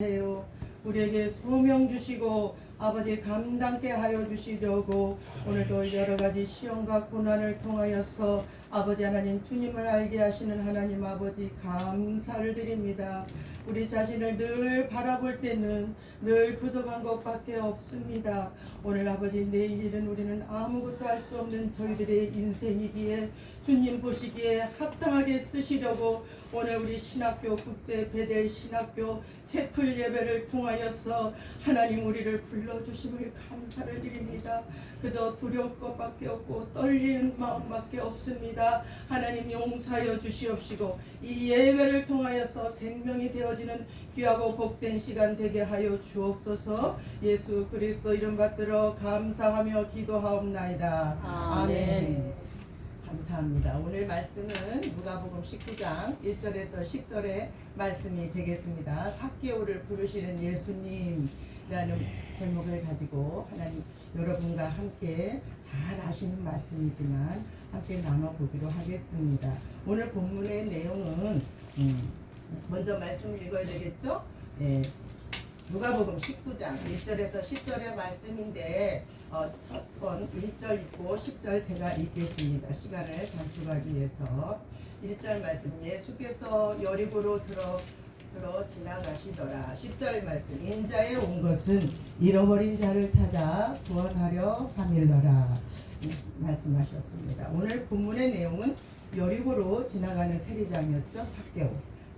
해요. 우리에게 소명 주시고 아버지 감당케 하여 주시려고 오늘도 여러 가지 시험과 고난을 통하여서 아버지 하나님 주님을 알게 하시는 하나님 아버지 감사를 드립니다. 우리 자신을 늘 바라볼 때는 늘 부족한 것밖에 없습니다. 오늘 아버지 내일은 우리는 아무것도 할 수 없는 저희들의 인생이기에 주님 보시기에 합당하게 쓰시려고 오늘 우리 신학교 국제 베델 신학교 채플 예배를 통하여서 하나님 우리를 불러주심을 감사를 드립니다. 그저 두려울 것밖에 없고 떨리는 마음밖에 없습니다. 하나님 용서하여 주시옵시고 이 예배를 통하여서 생명이 되어지는 귀하고 복된 시간 되게 하여 주옵소서. 예수 그리스도 이름 받들어 감사하며 기도하옵나이다. 아멘. 감사합니다. 오늘 말씀은 누가복음 19장 1절에서 10절의 말씀이 되겠습니다. 삭개오를 부르시는 예수님이라는 제목을 가지고 하나님 여러분과 함께 잘 아시는 말씀이지만 함께 나눠보기로 하겠습니다. 오늘 본문의 내용은 먼저 말씀을 읽어야 되겠죠? 네. 누가복음 19장 1절에서 10절의 말씀인데 첫 번 1절 읽고 10절 제가 읽겠습니다. 시간을 단축하기 위해서 1절 말씀 예수께서 여리고로 들어 지나가시더라. 10절 말씀 인자에 온 것은 잃어버린 자를 찾아 구원하려 함이더라 말씀하셨습니다. 오늘 본문의 내용은 여리고로 지나가는 세리장이었죠.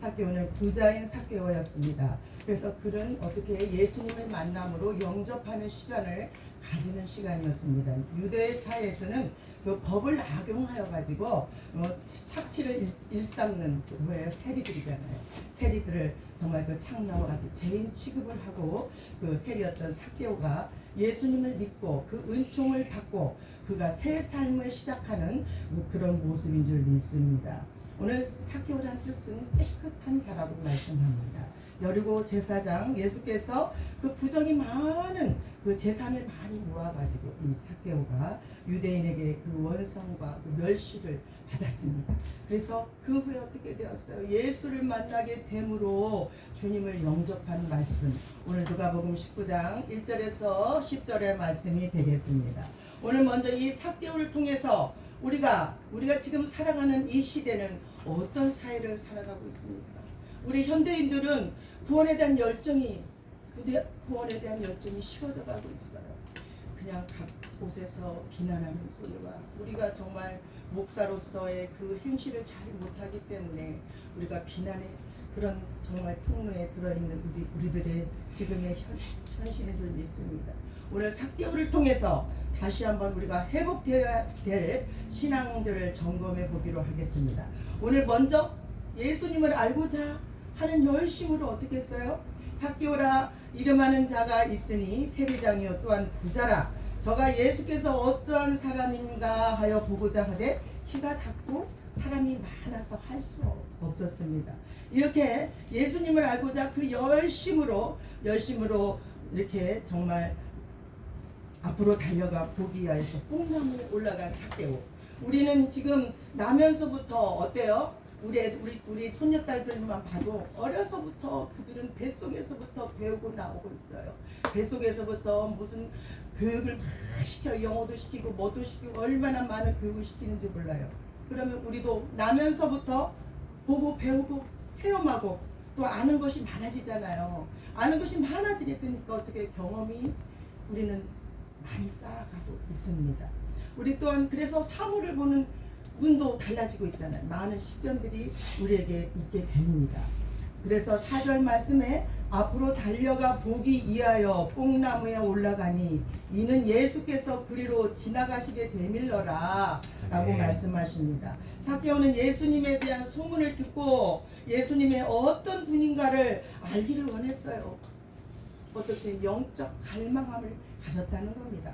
삭개오는 부자인 삭개오였습니다. 그래서 그는 어떻게 예수님을 만남으로 영접하는 시간을 가지는 시간이었습니다. 유대 사회에서는 그 법을 악용하여 가지고 착취를 일삼는 뭐예요? 세리들이잖아요. 세리들을 정말 그 창나와 같이 죄인 취급을 하고 그 세리였던 삭개오가 예수님을 믿고 그 은총을 받고 그가 새 삶을 시작하는 그런 모습인 줄 믿습니다. 오늘 삭개오라는 뜻은 깨끗한 자라고 말씀합니다. 여리고 제사장 예수께서 그 부정이 많은 그 재산을 많이 모아가지고 이 삭개오가 유대인에게 그 원성과 그 멸시를 받았습니다. 그래서 그 후에 어떻게 되었어요? 예수를 만나게 됨으로 주님을 영접한 말씀. 오늘 누가복음 19장 1절에서 10절의 말씀이 되겠습니다. 오늘 먼저 이 삭개오를 통해서 우리가 지금 살아가는 이 시대는 어떤 사회를 살아가고 있습니까? 우리 현대인들은 구원에 대한 열정이 식어져 가고 있어요. 그냥 각 곳에서 비난하는 소리와 우리가 정말 목사로서의 그 행실을 잘 못하기 때문에 우리가 비난의 그런 정말 통로에 들어있는 우리들의 지금의 현실인 줄 믿습니다. 오늘 삭개오를 통해서 다시 한번 우리가 회복되어야 될 신앙들을 점검해 보기로 하겠습니다. 오늘 먼저 예수님을 알고자 하는 열심으로 어떻게 했어요? 삭개오라 이름하는 자가 있으니 세리장이요 또한 부자라 저가 예수께서 어떠한 사람인가 하여 보고자 하되 키가 작고 사람이 많아서 할 수 없었습니다. 이렇게 예수님을 알고자 그 열심으로 이렇게 정말 앞으로 달려가 보기 위해서 뽕나무에 올라간 삭개오. 우리는 지금 나면서부터 어때요? 우리 손녀딸들만 봐도 어려서부터 그들은 뱃속에서부터 배우고 나오고 있어요. 뱃속에서부터 무슨 교육을 막 시켜 영어도 시키고 뭐도 시키고 얼마나 많은 교육을 시키는지 몰라요. 그러면 우리도 나면서부터 보고 배우고 체험하고 또 아는 것이 많아지잖아요. 아는 것이 많아지니까 어떻게 경험이 우리는 많이 쌓아가고 있습니다. 우리 또한 그래서 사물을 보는 눈도 달라지고 있잖아요. 많은 식견들이 우리에게 있게 됩니다. 그래서 4절 말씀에 앞으로 달려가 보기 위하여 뽕나무에 올라가니 이는 예수께서 그리로 지나가시게 되밀러라 라고 말씀하십니다. 삭개오는 예수님에 대한 소문을 듣고 예수님의 어떤 분인가를 알기를 원했어요. 어떻게 영적 갈망함을 가졌다는 겁니다.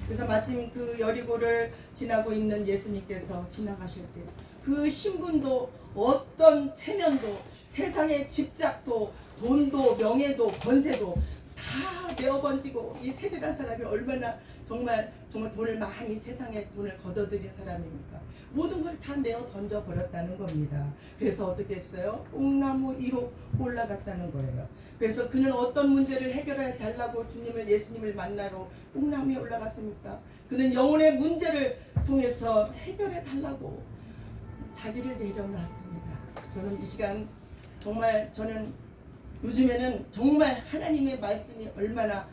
그래서 마침 그 여리고를 지나고 있는 예수님께서 지나가실 때 그 신분도 어떤 체면도 세상의 집착도 돈도 명예도 권세도 다 내어번지고 이 세리란 사람이 얼마나 정말 돈을 많이 세상에 돈을 걷어들인 사람입니까? 모든 걸 다 내어 던져 버렸다는 겁니다. 그래서 어떻게 했어요? 뽕나무 위로 올라갔다는 거예요. 그래서 그는 어떤 문제를 해결해 달라고 예수님을 만나러 뽕나무 위에 올라갔습니까? 그는 영혼의 문제를 통해서 해결해 달라고 자기를 내려놨습니다. 저는 이 시간 정말 저는 요즘에는 정말 하나님의 말씀이 얼마나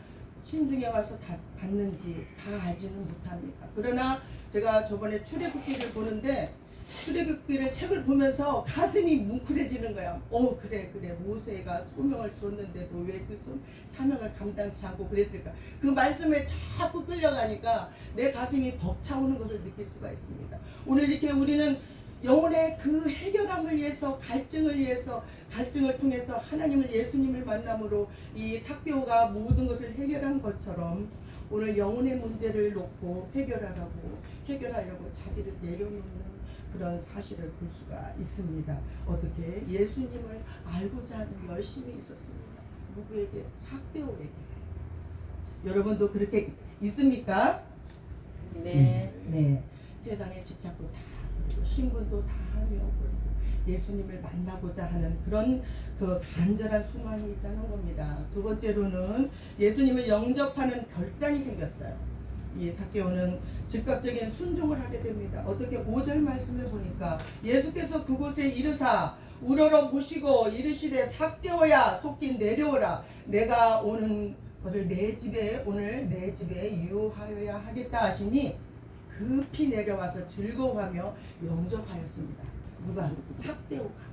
심중에 와서 닿는지 다 알지는 못합니다. 그러나 제가 저번에 출애굽기를 보는데 출애굽기를 책을 보면서 가슴이 뭉클해지는 거야. 그래 모세가 소명을 줬는데도 왜 그 사명을 감당치 않고 그랬을까. 그 말씀에 자꾸 끌려가니까 내 가슴이 벅차오는 것을 느낄 수가 있습니다. 오늘 이렇게 우리는 영혼의 그 해결함을 위해서 갈증을 통해서 하나님을 예수님을 만남으로 이 삭개오가 모든 것을 해결한 것처럼 오늘 영혼의 문제를 놓고 해결하려고 자기를 내려놓는 그런 사실을 볼 수가 있습니다. 어떻게 예수님을 알고자 하는 열심이 있었습니다. 누구에게? 삭개오에게. 여러분도 그렇게 있습니까? 네. 세상의 집착도 다 버리고 신분도 다 메워버리고 예수님을 만나고자 하는 그런 그 간절한 소망이 있다는 겁니다. 두 번째로는 예수님을 영접하는 결단이 생겼어요. 이 삭개오는 즉각적인 순종을 하게 됩니다. 어떻게 5절 말씀을 보니까 예수께서 그곳에 이르사 우러러 보시고 이르시되 삭개오야 속히 내려오라. 내가 오는 것을 오늘 내 집에 유하여야 하겠다 하시니 급히 내려와서 즐거워하며 영접하였습니다. 누가? 삭개오가.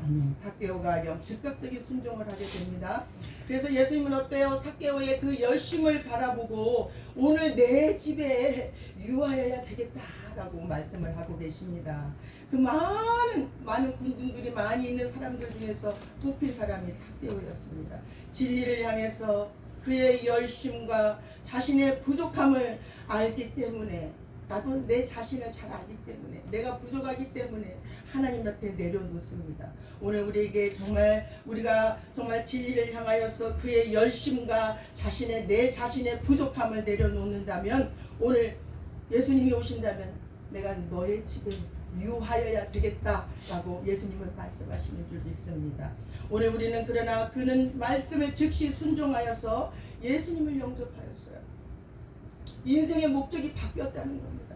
아멘. 삭개오가 즉각적인 순종을 하게 됩니다. 그래서 예수님은 어때요? 삭개오의 그 열심을 바라보고 오늘 내 집에 유하여야 되겠다라고 말씀을 하고 계십니다. 그 많은 군중들이 많이 있는 사람들 중에서 뽑힌 사람이 삭개오였습니다. 진리를 향해서 그의 열심과 자신의 부족함을 알기 때문에 나도 내 자신을 잘 알기 때문에 내가 부족하기 때문에 하나님 앞에 내려놓습니다. 오늘 우리가 정말 진리를 향하여서 그의 열심과 내 자신의 부족함을 내려놓는다면 오늘 예수님이 오신다면 내가 너의 집에 유하여야 되겠다라고 예수님은 말씀하시는 줄 믿습니다. 오늘 우리는 그러나 그는 말씀에 즉시 순종하여서 예수님을 영접하였어요. 인생의 목적이 바뀌었다는 겁니다.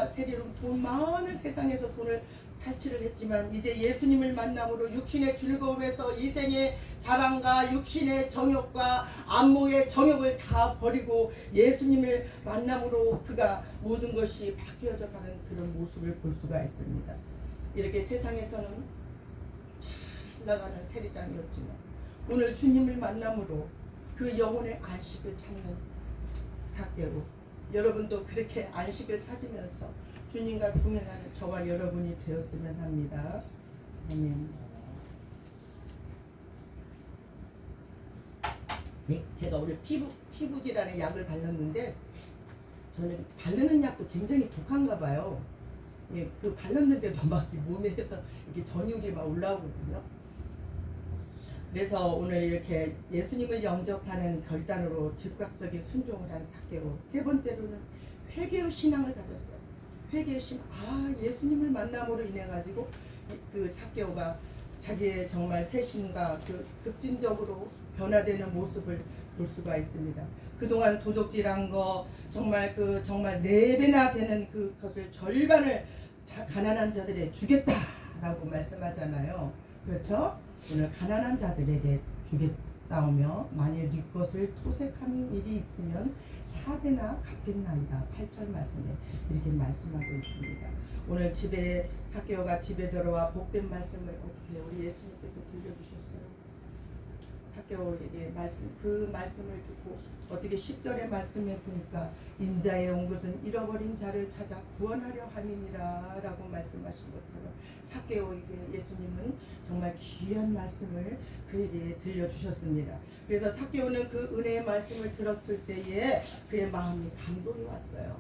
세리로 많은 세상에서 돈을 탈취를 했지만 이제 예수님을 만남으로 육신의 즐거움에서 이생의 자랑과 육신의 정욕과 안목의 정욕을 다 버리고 예수님을 만남으로 그가 모든 것이 바뀌어져 가는 그런 모습을 볼 수가 있습니다. 이렇게 세상에서는 잘 나가는 세리장이었지만 오늘 주님을 만남으로 그 영혼의 안식을 찾는 삭개오. 여러분도 그렇게 안식을 찾으면서 주님과 동행하는 저와 여러분이 되었으면 합니다. 아멘. 네, 제가 오늘 피부 질환에 약을 발랐는데 저는 바르는 약도 굉장히 독한가 봐요. 예, 그 발랐는데도 막 몸에서 이렇게 전율이 막 올라오거든요. 그래서 오늘 이렇게 예수님을 영접하는 결단으로 즉각적인 순종을 한 삭개오. 세 번째로는 회개의 신앙을 가졌어요. 회개의 신앙. 예수님을 만남으로 인해 가지고 그 삭개오가 자기의 정말 회심과 그 급진적으로 변화되는 모습을 볼 수가 있습니다. 그동안 도적질한 거 정말 4배나 되는 그것을 절반을 가난한 자들에 주겠다라고 말씀하잖아요. 그렇죠? 오늘 가난한 자들에게 주겠사오며 만일 네 것을 토색하는 일이 있으면 4배나 갚겠나이다. 8절 말씀에 이렇게 말씀하고 있습니다. 오늘 삭개오가 집에 들어와 복된 말씀을 어떻게 우리 예수님께서 들려주셨어요. 삭개오에게 그 말씀을 듣고 어떻게 10절의 말씀에 보니까 인자에 온 것은 잃어버린 자를 찾아 구원하려 함이니라 라고 말씀하신 것처럼 삭개오에게 예수님은 정말 귀한 말씀을 그에게 들려주셨습니다. 그래서 삭개오는 그 은혜의 말씀을 들었을 때에 그의 마음이 감동이 왔어요.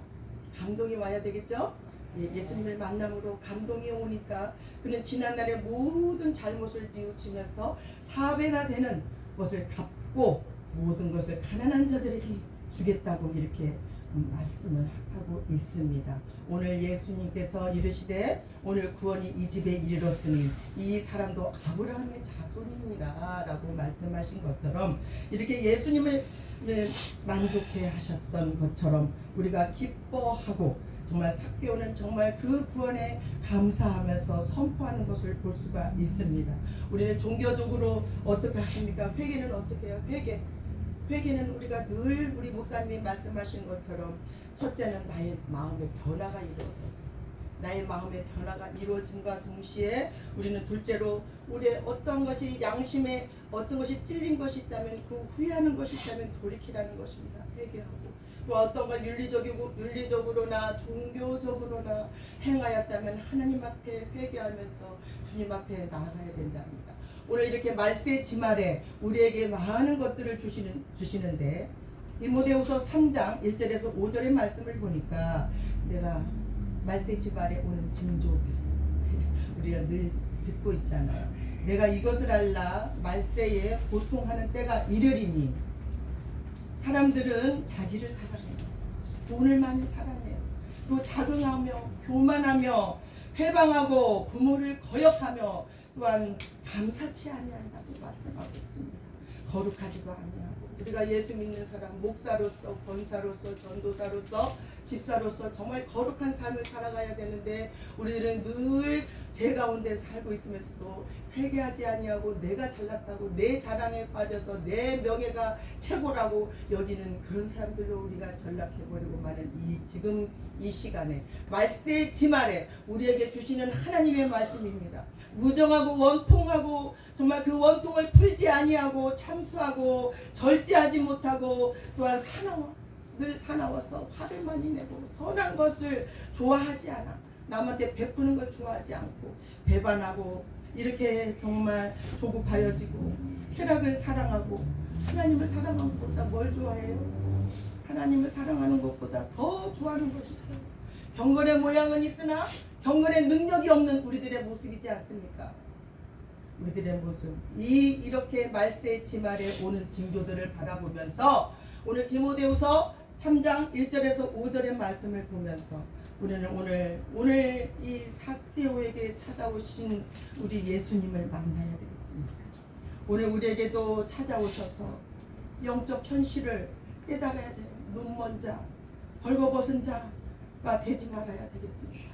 감동이 와야 되겠죠? 예수님을 만남으로 감동이 오니까 그는 지난날의 모든 잘못을 뉘우치면서 4배나 되는 것을 갚고 모든 것을 가난한 자들에게 주겠다고 이렇게 말씀을 하고 있습니다. 오늘 예수님께서 이르시되 오늘 구원이 이 집에 이르렀으니 이 사람도 아브라함의 자손이니라 라고 말씀하신 것처럼 이렇게 예수님을 만족해 하셨던 것처럼 우리가 기뻐하고 정말 삭개오는 정말 그 구원에 감사하면서 선포하는 것을 볼 수가 있습니다. 우리는 종교적으로 어떻게 하십니까? 회개는 어떻게 해요? 회개는 우리가 늘 우리 목사님이 말씀하신 것처럼 첫째는 나의 마음의 변화가 이루어져요. 나의 마음의 변화가 이루어짐과 동시에 우리는 둘째로 우리의 어떤 것이 양심에 어떤 것이 찔린 것이 있다면 그 후회하는 것이 있다면 돌이키라는 것입니다. 회개하고 또 어떤 걸 윤리적으로나 종교적으로나 행하였다면 하나님 앞에 회개하면서 주님 앞에 나아가야 된답니다. 오늘 이렇게 말세 지말에 우리에게 많은 것들을 주시는데 디모데후서 3장 1절에서 5절의 말씀을 보니까 내가 말세 지말에 오는 징조들 우리가 늘 듣고 있잖아요. 내가 이것을 알라 말세에 고통하는 때가 이르리니 사람들은 자기를 사랑해요. 돈을 많이 사랑해요. 또 자긍하며 교만하며 회방하고 부모를 거역하며 또한 감사치 아니한다고 말씀하고 있습니다. 거룩하지도 아니하고 우리가 예수 믿는 사람 목사로서 권사로서 전도사로서 집사로서 정말 거룩한 삶을 살아가야 되는데 우리들은 늘 죄 가운데 살고 있으면서도 회개하지 아니하고 내가 잘났다고 내 자랑에 빠져서 내 명예가 최고라고 여기는 그런 사람들로 우리가 전락해버리고 마는 지금 이 시간에 말세 지말에 우리에게 주시는 하나님의 말씀입니다. 무정하고 원통하고 정말 그 원통을 풀지 아니하고 참수하고 절제하지 못하고 또한 늘 사나워서 화를 많이 내고 선한 것을 좋아하지 않아 남한테 베푸는 걸 좋아하지 않고 배반하고 이렇게 정말 조급하여지고 쾌락을 사랑하고 하나님을 사랑하는 것보다 뭘 좋아해요? 하나님을 사랑하는 것보다 더 좋아하는 것이 있어요. 경건의 모양은 있으나 경건의 능력이 없는 우리들의 모습이지 않습니까? 우리들의 모습 이렇게 말세 지말에 오는 징조들을 바라보면서 오늘 디모데후서 3장 1절에서 5절의 말씀을 보면서 우리는 오늘 이 삭개오에게 찾아오신 우리 예수님을 만나야 되겠습니다. 오늘 우리에게도 찾아오셔서 영적 현실을 깨달아야 돼요. 눈먼 자, 벌거벗은 자가 되지 말아야 되겠습니다.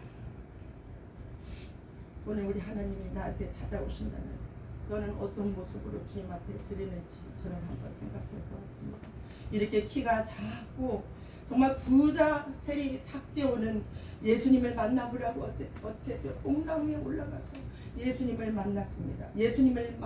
오늘 우리 하나님이 나한테 찾아오신다면 너는 어떤 모습으로 주님 앞에 드리는지 저는 한번 생각해 보았습니다. 이렇게 키가 작고 정말 부자 세리 삭개오는 예수님을 만나보라고 어떻게 했어요? 뽕나무에 올라가서 예수님을 만났습니다. 예수님을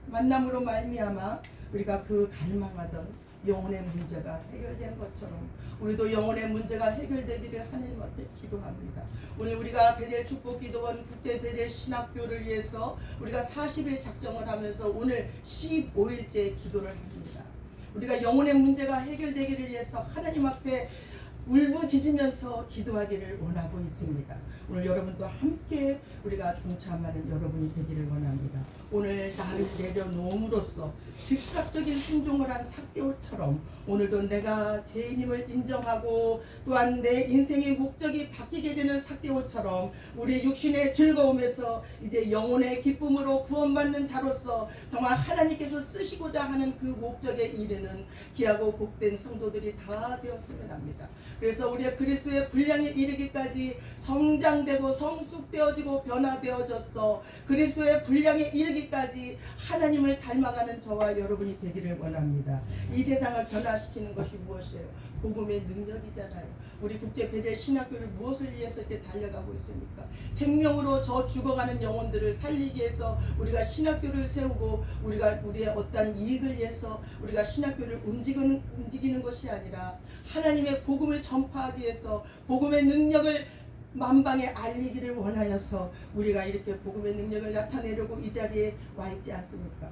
만남으로 말미암아 우리가 그 갈망하던 영혼의 문제가 해결된 것처럼 우리도 영혼의 문제가 해결되기를 하나님 앞에 기도합니다. 오늘 우리가 베델 축복기도원 국제 베델 신학교를 위해서 우리가 40일 작정을 하면서 오늘 15일째 기도를 합니다. 우리가 영혼의 문제가 해결되기를 위해서 하나님 앞에 울부짖으면서 기도하기를 원하고 있습니다. 오늘 여러분도 함께 우리가 동참하는 여러분이 되기를 원합니다. 오늘 나를 내려놓음으로써 즉각적인 순종을 한 삭개오처럼 오늘도 내가 죄인임을 인정하고 또한 내 인생의 목적이 바뀌게 되는 삭개오처럼 우리 육신의 즐거움에서 이제 영혼의 기쁨으로 구원받는 자로서 정말 하나님께서 쓰시고자 하는 그 목적에 이르는 귀하고 복된 성도들이 다 되었으면 합니다. 그래서 우리가 그리스도의 분량에 이르기까지 성장되고 성숙되어지고 변화되어져서 그리스도의 분량에 이르기까지 하나님을 닮아가는 저와 여러분이 되기를 원합니다. 이 세상을 변화시키는 것이 무엇이에요? 복음의 능력이잖아요. 우리 국제 베델 신학교를 무엇을 위해서 이렇게 달려가고 있습니까? 생명으로 저 죽어가는 영혼들을 살리기 위해서 우리가 신학교를 세우고 우리의 어떤 이익을 위해서 우리가 신학교를 움직이는 것이 아니라 하나님의 복음을 전파하기 위해서 복음의 능력을 만방에 알리기를 원하여서 우리가 이렇게 복음의 능력을 나타내려고 이 자리에 와 있지 않습니까?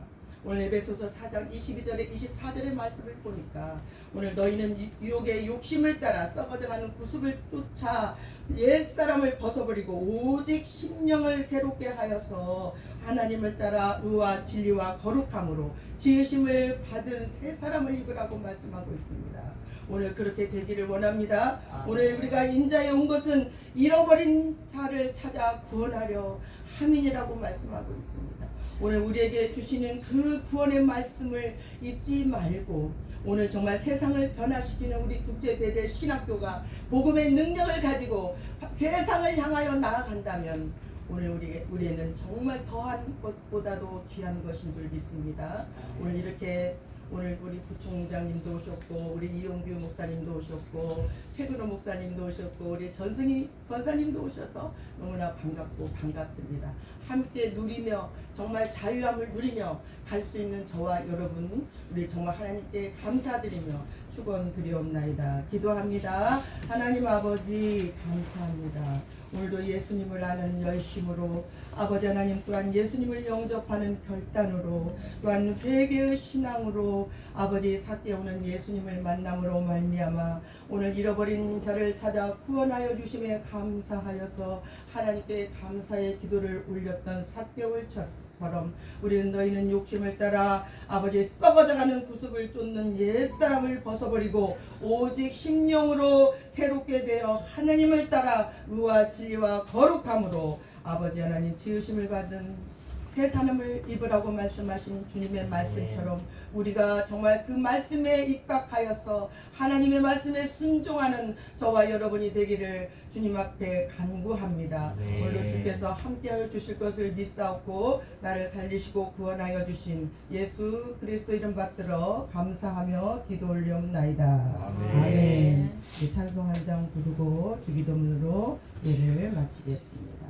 오늘 에베소서 4장 22절에 24절의 말씀을 보니까 오늘 너희는 유혹의 욕심을 따라 썩어져가는 구습을 쫓아 옛사람을 벗어버리고 오직 심령을 새롭게 하여서 하나님을 따라 의와 진리와 거룩함으로 지으심을 받은 새 사람을 입으라고 말씀하고 있습니다. 오늘 그렇게 되기를 원합니다. 오늘 우리가 인자에 온 것은 잃어버린 자를 찾아 구원하려 함이라고 말씀하고 있습니다. 오늘 우리에게 주시는 그 구원의 말씀을 잊지 말고 오늘 정말 세상을 변화시키는 우리 국제배대 신학교가 복음의 능력을 가지고 세상을 향하여 나아간다면 오늘 우리에는 정말 더한 것보다도 귀한 것인 줄 믿습니다. 오늘 이렇게 오늘 우리 부총장님도 오셨고 우리 이용규 목사님도 오셨고 최근호 목사님도 오셨고 우리 전승희 권사님도 오셔서 너무나 반갑고 반갑습니다. 함께 누리며 정말 자유함을 누리며 갈 수 있는 저와 여러분 우리 정말 하나님께 감사드리며 축원드리옵나이다. 기도합니다. 하나님 아버지 감사합니다. 오늘도 예수님을 아는 열심으로 아버지 하나님 또한 예수님을 영접하는 결단으로 또한 회개의 신앙으로 아버지 삭개오는 예수님을 만남으로 말미암아 오늘 잃어버린 자를 찾아 구원하여 주심에 감사하여서 하나님께 감사의 기도를 올렸던 삭개오처럼 우리는 너희는 욕심을 따라 아버지 썩어져가는 구습을 쫓는 옛사람을 벗어버리고 오직 심령으로 새롭게 되어 하나님을 따라 의와 진리와 거룩함으로 아버지 하나님 지으심을 받은 새 사람을 입으라고 말씀하신 주님의 말씀처럼 우리가 정말 그 말씀에 입각하여서 하나님의 말씀에 순종하는 저와 여러분이 되기를 주님 앞에 간구합니다. 오늘도 주께서 함께하여 주실 것을 믿사옵고 나를 살리시고 구원하여 주신 예수 그리스도 이름 받들어 감사하며 기도 올리옵나이다. 아멘. 찬송 한 장 부르고 주기도문으로 예를 마치겠습니다.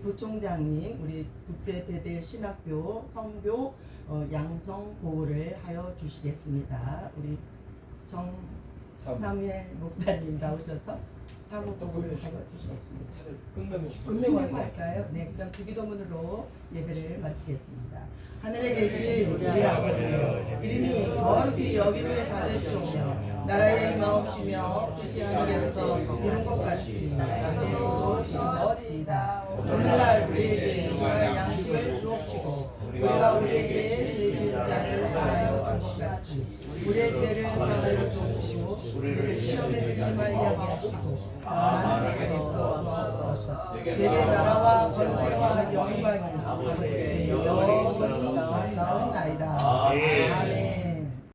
부총장님 우리 국제배대 신학교 선교 양성 보호를 하여 주시겠습니다. 우리 정사무엘 목사님 나오셔서 사무 보호를 하여 주시겠습니다. 끝내고 할까요? 네, 그럼 주기도문으로 예배를 마치겠습니다. 하늘에 계신 우리 아버지 이름이 거룩히 여김을 받으시오며 나라의 마옵시며 뜻이 하늘에서 이룬 것 같이 땅에서도 이루어지이다. 오늘날 우리에게 일용할 양식을 주옵시고 우리가 우리에게 죄 지은 자를 사하여 준 것 같이 우리의 죄를 사하여 주옵시고 우리를 시험에 들지 말게 하시고 다만 악에서 주옵소서. 내게 나라와 권세와 영광이 아버지께